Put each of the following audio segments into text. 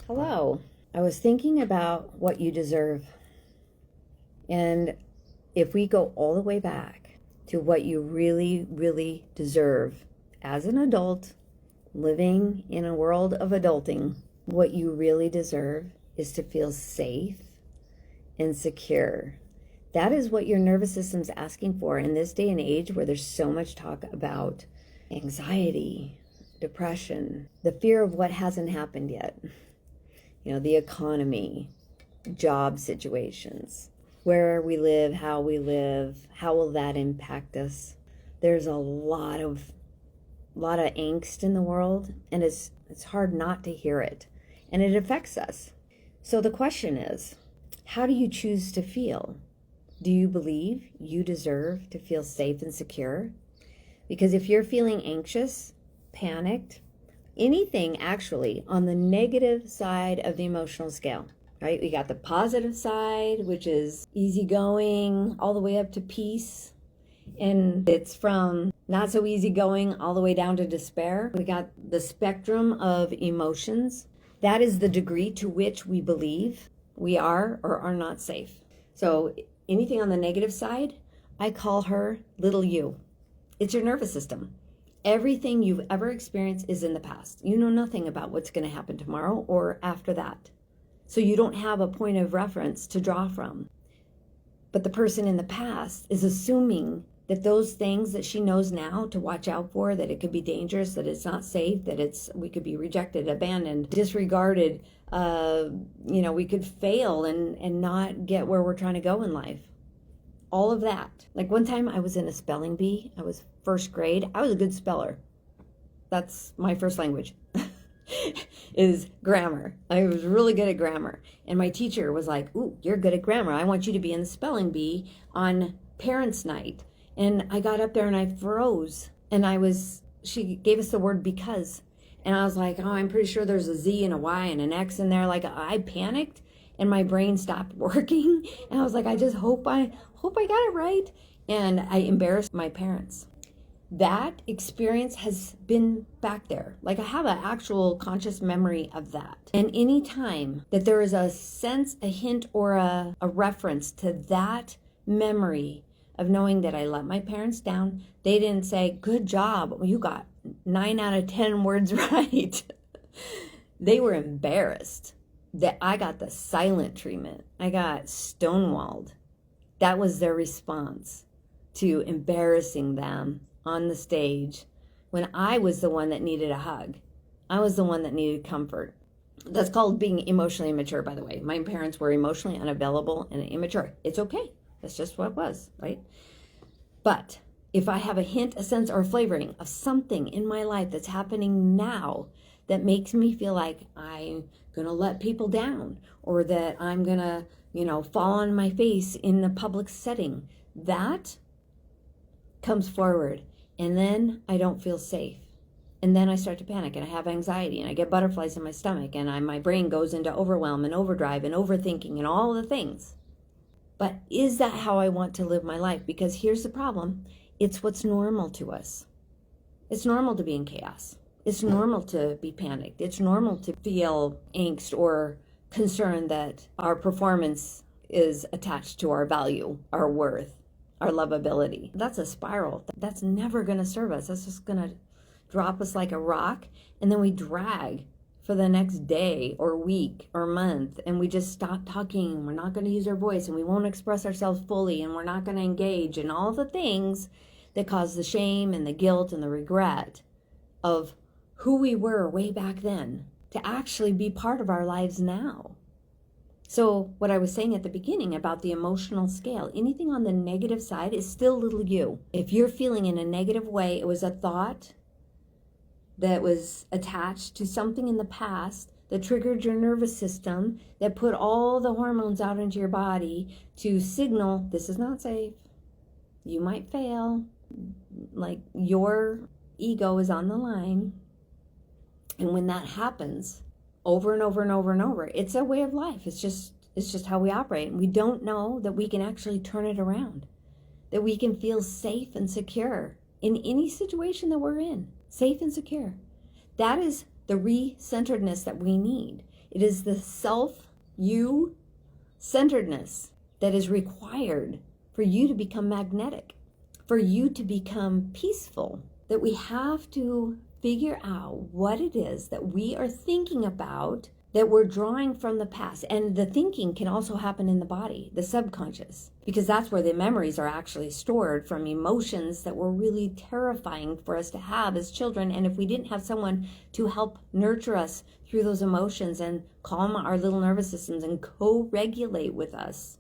Hello. I was thinking about what you deserve. And if we go all the way back to what you really, really deserve as an adult living in a world of adulting, what you really deserve is to feel safe and secure. That is what your nervous system's asking for in this day and age where there's so much talk about anxiety, depression, the fear of what hasn't happened yet. The economy, job situations, where we live, how will that impact us? There's a lot of angst in the world, and it's hard not to hear it, and it affects us. So the question is, how do you choose to feel? Do you believe you deserve to feel safe and secure? Because if you're feeling anxious, panicked, anything actually on the negative side of the emotional scale, right? We got the positive side, which is easygoing all the way up to peace. And it's from not so easygoing all the way down to despair. We got the spectrum of emotions. That is the degree to which we believe we are or are not safe. So anything on the negative side, I call her little you. It's your nervous system. Everything you've ever experienced is in the past. You know nothing about what's going to happen tomorrow or after that. So you don't have a point of reference to draw from. But the person in the past is assuming that those things that she knows now to watch out for, that it could be dangerous, that it's not safe, that we could be rejected, abandoned, disregarded, we could fail and not get where we're trying to go in life. All of that. Like one time I was in a spelling bee. I was first grade. I was a good speller. That's my first language is grammar. I was really good at grammar. And my teacher was like, "Ooh, you're good at grammar. I want you to be in the spelling bee on parents' night." And I got up there and I froze. And she gave us the word because. And I was like, "Oh, I'm pretty sure there's a Z and a Y and an X in there." Like I panicked and my brain stopped working. And I was like, I just hope I got it right. And I embarrassed my parents. That experience has been back there. Like I have an actual conscious memory of that. And any time that there is a sense, a hint, or a reference to that memory of knowing that I let my parents down, they didn't say, "Good job, well, you got 9 out of 10 words right." They were embarrassed that I got the silent treatment. I got stonewalled. That was their response to embarrassing them on the stage when I was the one that needed a hug. I was the one that needed comfort. That's called being emotionally immature, by the way. My parents were emotionally unavailable and immature. It's okay. That's just what it was, right? But if I have a hint, a sense, or a flavoring of something in my life that's happening now that makes me feel like I'm going to let people down, or that I'm going to, fall on my face in a public setting, that comes forward. And then I don't feel safe. And then I start to panic and I have anxiety and I get butterflies in my stomach and my brain goes into overwhelm and overdrive and overthinking and all the things. But is that how I want to live my life? Because here's the problem. It's what's normal to us. It's normal to be in chaos. It's normal to be panicked. It's normal to feel angst or concern that our performance is attached to our value, our worth, our lovability. That's a spiral. That's never going to serve us. That's just going to drop us like a rock. And then we drag for the next day or week or month. And we just stop talking. We're not going to use our voice and we won't express ourselves fully. And we're not going to engage in all the things that cause the shame and the guilt and the regret of who we were way back then to actually be part of our lives now. So what I was saying at the beginning about the emotional scale, anything on the negative side is still little you. If you're feeling in a negative way, it was a thought that was attached to something in the past that triggered your nervous system, that put all the hormones out into your body to signal, this is not safe. You might fail. Like your ego is on the line. And when that happens over and over and over and over, it's a way of life. It's just how we operate. And we don't know that we can actually turn it around, that we can feel safe and secure in any situation that we're in, safe and secure. That is the re-centeredness that we need. It is the you centeredness that is required for you to become magnetic, for you to become peaceful, that we have to figure out what it is that we are thinking about that we're drawing from the past. And the thinking can also happen in the body, the subconscious, because that's where the memories are actually stored from emotions that were really terrifying for us to have as children. And if we didn't have someone to help nurture us through those emotions and calm our little nervous systems and co-regulate with us,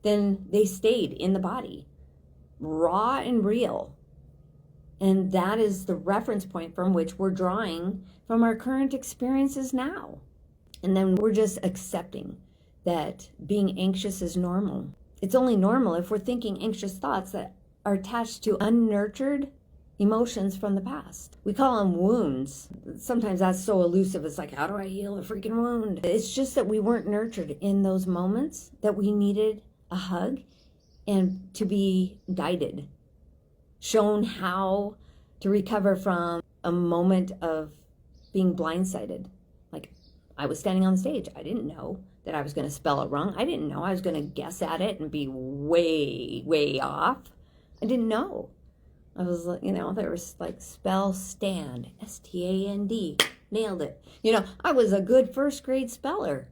then they stayed in the body, raw and real. And that is the reference point from which we're drawing from our current experiences now. And then we're just accepting that being anxious is normal. It's only normal if we're thinking anxious thoughts that are attached to unnurtured emotions from the past. We call them wounds. Sometimes that's so elusive. It's like, how do I heal a freaking wound? It's just that we weren't nurtured in those moments, that we needed a hug and to be guided, shown how to recover from a moment of being blindsided. Like, I was standing on the stage. I didn't know that I was going to spell it wrong. I didn't know I was going to guess at it and be way, way off. I didn't know. I was like, there was like spell stand, S-T-A-N-D, nailed it. I was a good first grade speller.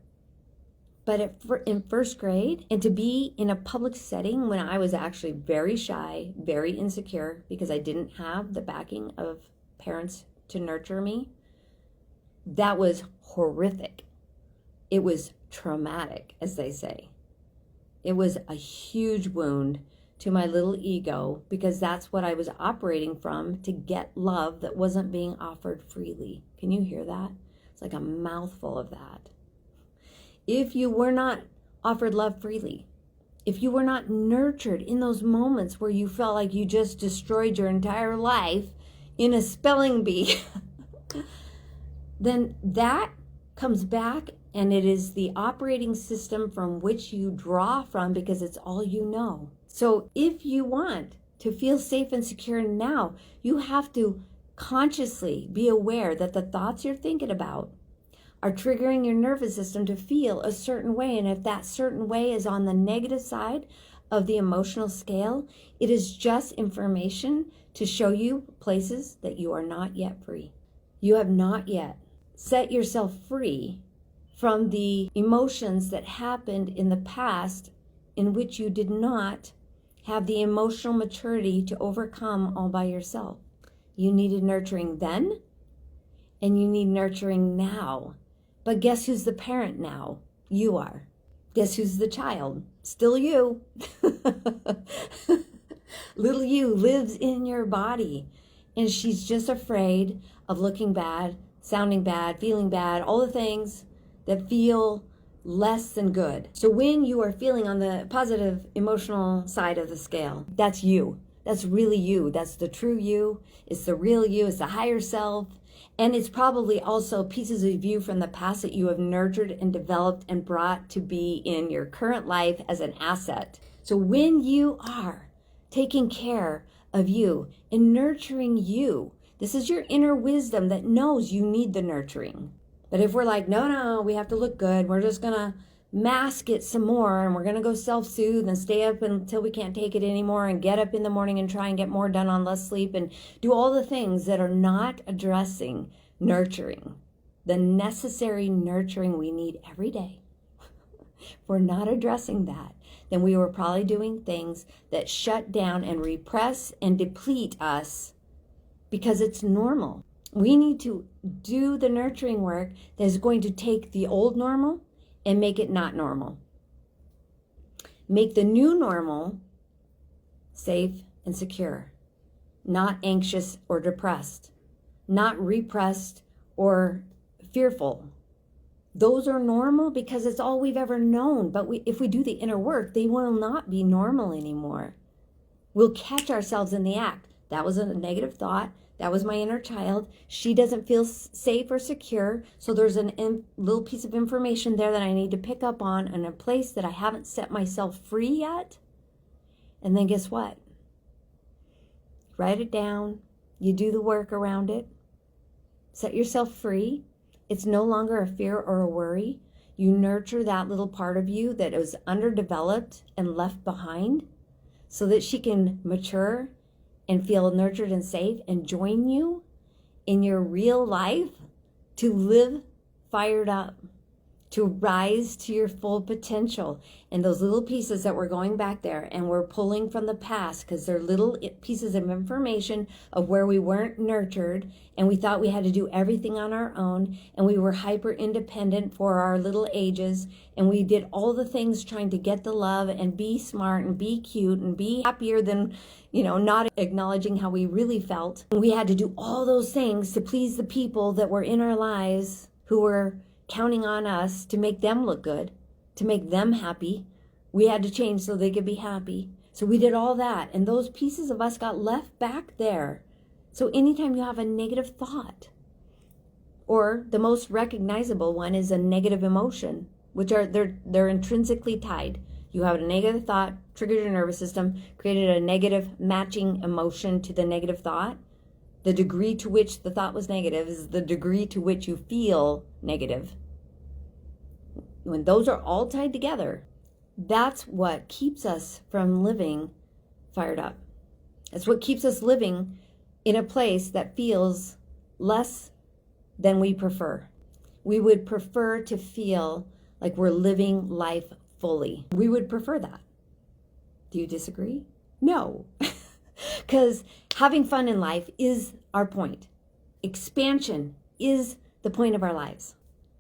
But in first grade, and to be in a public setting when I was actually very shy, very insecure, because I didn't have the backing of parents to nurture me, that was horrific. It was traumatic, as they say. It was a huge wound to my little ego, because that's what I was operating from to get love that wasn't being offered freely. Can you hear that? It's like a mouthful of that. If you were not offered love freely, if you were not nurtured in those moments where you felt like you just destroyed your entire life in a spelling bee, then that comes back, and it is the operating system from which you draw from, because it's all you know. So if you want to feel safe and secure now, you have to consciously be aware that the thoughts you're thinking about are triggering your nervous system to feel a certain way. And if that certain way is on the negative side of the emotional scale, it is just information to show you places that you are not yet free. You have not yet set yourself free from the emotions that happened in the past in which you did not have the emotional maturity to overcome all by yourself. You needed nurturing then, and you need nurturing now. But guess who's the parent now? You are. Guess who's the child? Still you. Little you lives in your body, and she's just afraid of looking bad, sounding bad, feeling bad, all the things that feel less than good. So when you are feeling on the positive emotional side of the scale, that's you. That's really you. That's the true you. It's the real you. It's the higher self. And it's probably also pieces of you from the past that you have nurtured and developed and brought to be in your current life as an asset. So when you are taking care of you and nurturing you, this is your inner wisdom that knows you need the nurturing. But if we're like, no, we have to look good, we're just going to mask it some more, and we're going to go self-soothe and stay up until we can't take it anymore, and get up in the morning and try and get more done on less sleep, and do all the things that are not addressing nurturing, the necessary nurturing we need every day. If we're not addressing that, then we were probably doing things that shut down and repress and deplete us because it's normal. We need to do the nurturing work that is going to take the old normal and make it not normal. Make the new normal safe and secure, not anxious or depressed, not repressed or fearful. Those are normal because it's all we've ever known. But if we do the inner work, they will not be normal anymore. We'll catch ourselves in the act. That was a negative thought. That was my inner child. She doesn't feel safe or secure. So there's a little piece of information there that I need to pick up on in a place that I haven't set myself free yet. And then guess what? Write it down. You do the work around it. Set yourself free. It's no longer a fear or a worry. You nurture that little part of you that was underdeveloped and left behind so that she can mature and feel nurtured and safe and join you in your real life to live fired up, to rise to your full potential. And those little pieces that we're going back there and we're pulling from the past because they're little pieces of information of where we weren't nurtured and we thought we had to do everything on our own and we were hyper independent for our little ages and we did all the things trying to get the love and be smart and be cute and be happier than, not acknowledging how we really felt. And we had to do all those things to please the people that were in our lives who were counting on us to make them look good, to make them happy. We had to change so they could be happy. So we did all that. And those pieces of us got left back there. So anytime you have a negative thought, or the most recognizable one is a negative emotion, which they're intrinsically tied. You have a negative thought, triggered your nervous system, created a negative matching emotion to the negative thought. The degree to which the thought was negative is the degree to which you feel negative. When those are all tied together, that's what keeps us from living fired up. That's what keeps us living in a place that feels less than we prefer. We would prefer to feel like we're living life fully. We would prefer that. Do you disagree? No. Because having fun in life is our point. Expansion is the point of our lives.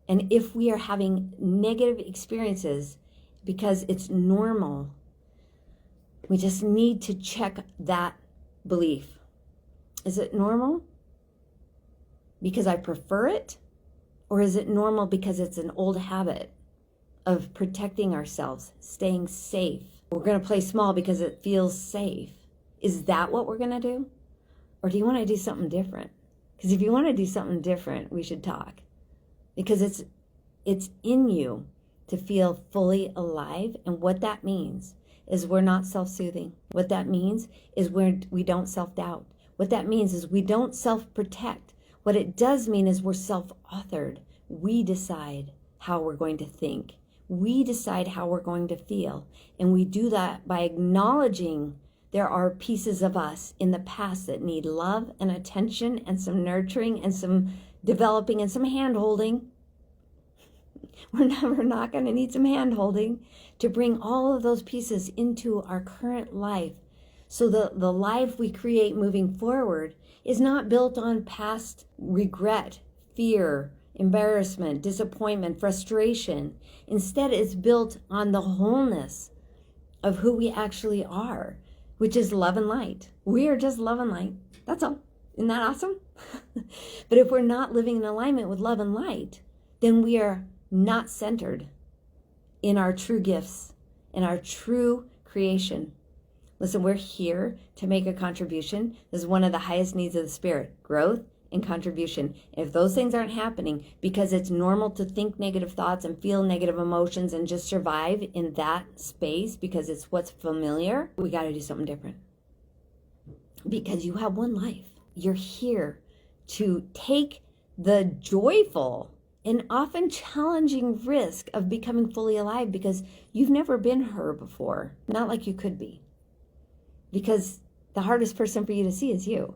And if we are having negative experiences because it's normal, we just need to check that belief. Is it normal because I prefer it? Or is it normal because it's an old habit of protecting ourselves, staying safe? We're going to play small because it feels safe. Is that what we're going to do? Or do you want to do something different? Because if you want to do something different, we should talk. Because it's in you to feel fully alive. And what that means is we're not self-soothing. What that means is we don't self-doubt. What that means is we don't self-protect. What it does mean is we're self-authored. We decide how we're going to think. We decide how we're going to feel. And we do that by acknowledging there are pieces of us in the past that need love and attention and some nurturing and some developing and some hand-holding. We're not going to need some hand-holding to bring all of those pieces into our current life. So the life we create moving forward is not built on past regret, fear, embarrassment, disappointment, frustration. Instead, it's built on the wholeness of who we actually are, which is love and light. We are just love and light. That's all. Isn't that awesome? But if we're not living in alignment with love and light, then we are not centered in our true gifts, in our true creation. Listen, we're here to make a contribution. This is one of the highest needs of the spirit, growth and contribution. If those things aren't happening because it's normal to think negative thoughts and feel negative emotions and just survive in that space because it's what's familiar, we got to do something different. Because you have one life. You're here to take the joyful and often challenging risk of becoming fully alive because you've never been her before. Not like you could be. Because the hardest person for you to see is you.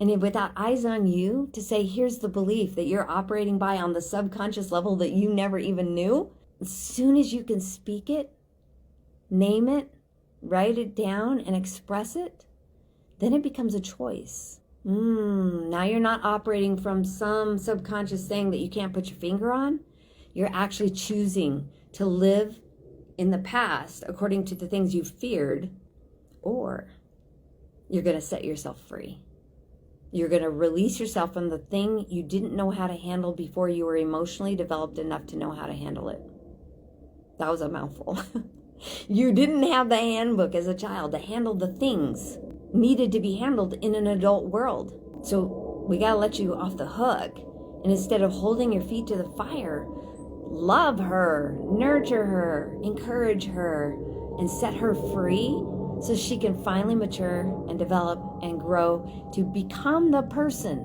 And without eyes on you to say, here's the belief that you're operating by on the subconscious level that you never even knew, as soon as you can speak it, name it, write it down, and express it, then it becomes a choice. Now you're not operating from some subconscious thing that you can't put your finger on. You're actually choosing to live in the past according to the things you feared, or you're going to set yourself free. You're going to release yourself from the thing you didn't know how to handle before you were emotionally developed enough to know how to handle it. That was a mouthful. You didn't have the handbook as a child to handle the things needed to be handled in an adult world. So we got to let you off the hook. And instead of holding your feet to the fire, love her, nurture her, encourage her, and set her free so she can finally mature and develop and grow to become the person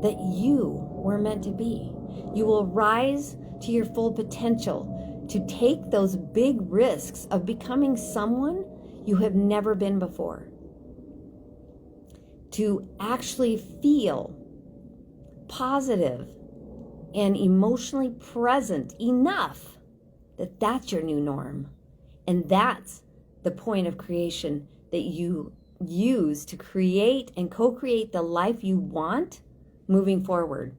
that you we're meant to be. You will rise to your full potential to take those big risks of becoming someone you have never been before. To actually feel positive and emotionally present enough that that's your new norm. And that's the point of creation that you use to create and co-create the life you want moving forward.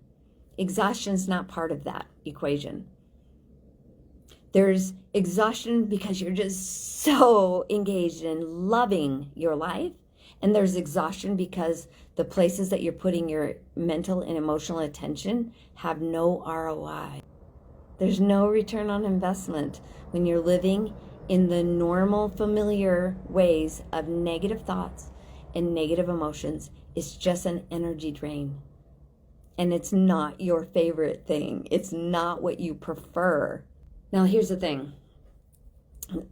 Exhaustion's not part of that equation. There's exhaustion because you're just so engaged in loving your life. And there's exhaustion because the places that you're putting your mental and emotional attention have no ROI. There's no return on investment when you're living in the normal, familiar ways of negative thoughts and negative emotions. It's just an energy drain. And it's not your favorite thing. It's not what you prefer. Now, here's the thing.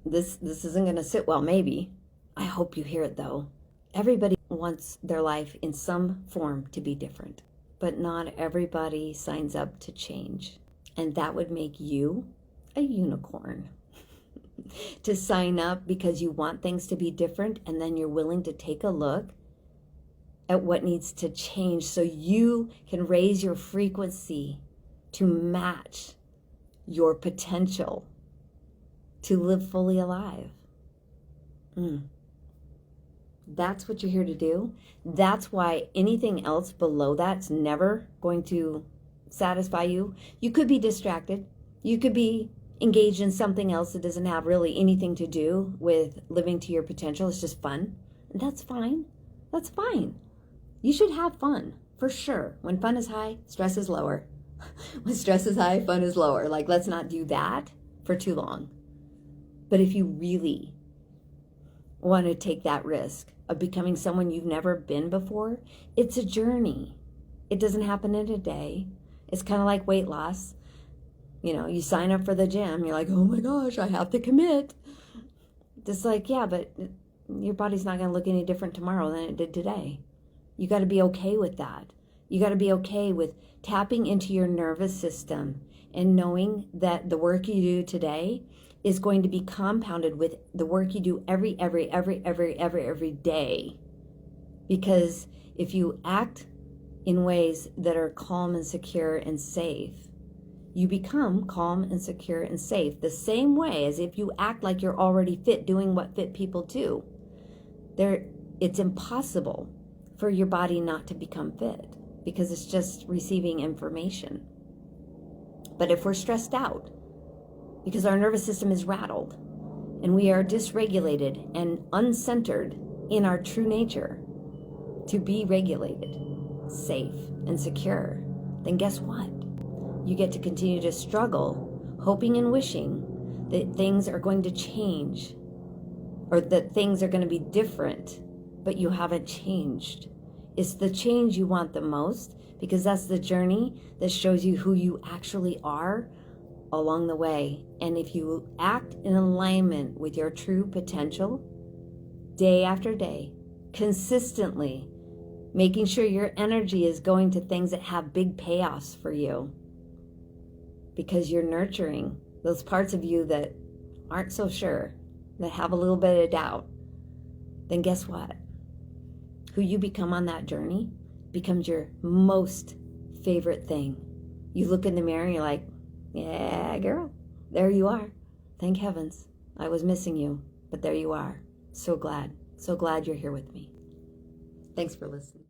This isn't going to sit well, maybe. I hope you hear it, though. Everybody wants their life in some form to be different, but not everybody signs up to change. And that would make you a unicorn. To sign up because you want things to be different, and then you're willing to take a look at what needs to change so you can raise your frequency to match your potential to live fully alive. That's what you're here to do. That's why anything else below that's never going to satisfy you. You could be distracted. You could be engaged in something else that doesn't have really anything to do with living to your potential. It's just fun. And that's fine. That's fine. You should have fun, for sure. When fun is high, stress is lower. When stress is high, fun is lower. Like, let's not do that for too long. But if you really want to take that risk of becoming someone you've never been before, it's a journey. It doesn't happen in a day. It's kind of like weight loss. You know, you sign up for the gym, you're like, oh my gosh, I have to commit. Just like, yeah, but your body's not going to look any different tomorrow than it did today. You got to be okay with that. You got to be okay with tapping into your nervous system and knowing that the work you do today is going to be compounded with the work you do every day. Because if you act in ways that are calm and secure and safe, you become calm and secure and safe the same way as if you act like you're already fit, doing what fit people do. It's impossible for your body not to become fit because it's just receiving information. But if we're stressed out because our nervous system is rattled and we are dysregulated and uncentered in our true nature to be regulated, safe, and secure, then guess what? You get to continue to struggle, hoping and wishing that things are going to change or that things are going to be different, but you haven't changed. It's the change you want the most because that's the journey that shows you who you actually are along the way. And if you act in alignment with your true potential, day after day, consistently, making sure your energy is going to things that have big payoffs for you, because you're nurturing those parts of you that aren't so sure, that have a little bit of doubt, then guess what? Who you become on that journey becomes your most favorite thing. You look in the mirror and you're like, yeah, girl, there you are. Thank heavens. I was missing you, but there you are. So glad you're here with me. Thanks for listening.